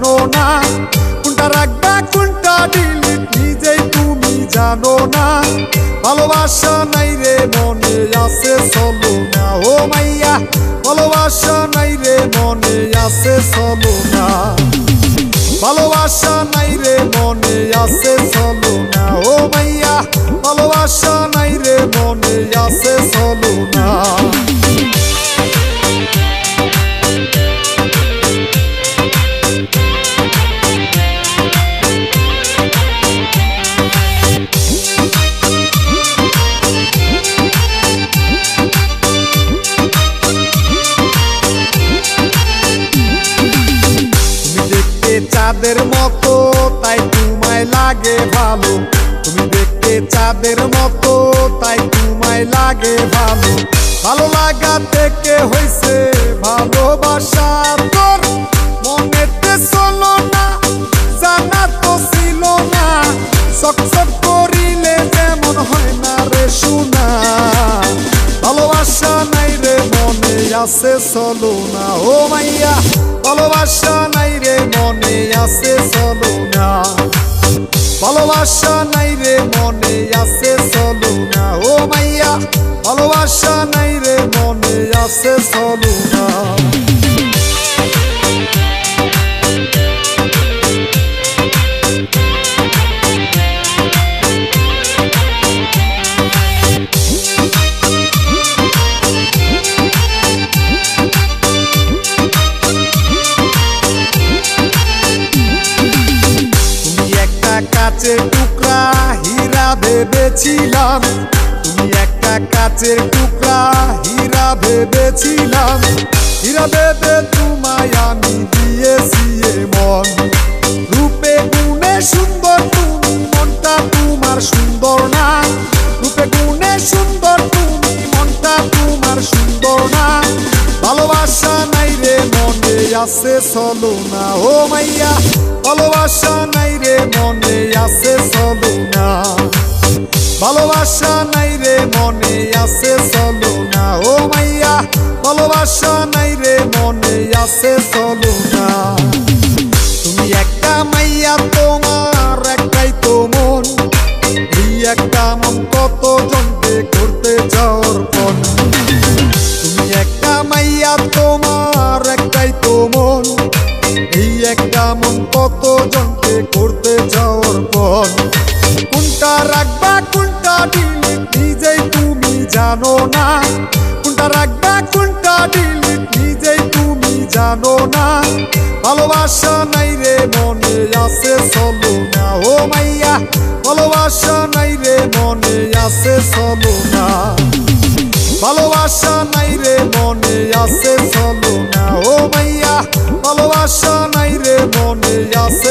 জানো না, কোনটা রাখবা কোনটা ডিলিট নিজেই তুমি জানো না। ভালোবাসা নাই রে মনে আছে চলো না, ও মাইয়া ভালোবাসা নাই রে মনে আছে চলো না। ভালোবাসা নাই রে মনে আছে চলো না, ও মাইয়া ভালোবাসা নাই রে মনে আছে চলো না। চাঁদের মতো তাই তোমায় লাগে ভালো, তুমি দেখতে চাঁদের মতো তাই তোমায় লাগে ভালো। ভালো লাগা থেকে হইছে ভালোবাসা, তোর মনেতে চলো না জানা তো ছিল না। চকচক করিলে যেমন হয় না রে সোনা, ভালোবাসা নাই রে মনে আছে চলো না, ও মাইয়া ভালোবাসা নাই রে মনে আছে চলো না। ভালোবাসা নাই রে মনে আছে চলো না, ও মাইয়া ভালোবাসা নাই রে মনে আছে চলো না। কাচের টুকরা হীরা ভেবেছিলাম, তুমি একটা কাচের টুকরা হীরা ভেবেছিলাম। হীরা ভেবে তোমায় আমি দিয়েছি মন, রূপে গুণে সুন্দর তুমি মনটা তোমার সুন্দর না। রূপে গুণে সুন্দর তুমি মনটা তোমার সুন্দর না। ভালোবাসা নাই রে মনে আছে চলো না, ও মাইয়া ভালোবাসা নাই রে মনে আছে চলো না। ভালোবাসা নাই রে মনে আছে চলো না, ও মাইয়া ভালোবাসা নাই রে মনে আছে চলো না। তুমি একটা মাইয়া তোমার একটাই তো মন, এই একটা মন কত জনকে করতে যাওয়ার পর। তুমি একটা মাইয়া তোমার একটাই তো মন, এই একটা মন কত জনকে করতে যাওয়ার পর। কোনটা রাখবা কোনটা ডিলিট নিজেই তুমি জানো না, কোনটা রাখবা কোনটা ডিলিট নিজেই তুমি জানো না। ভালোবাসা নাই রে মনে আছে চলো না, ও মাইয়া ভালোবাসা নাই রে মনে আছে চলো না। ভালোবাসা নাই রে মনে আছে চলো না, ও মাইয়া ভালোবাসা নাই রে মনে আছে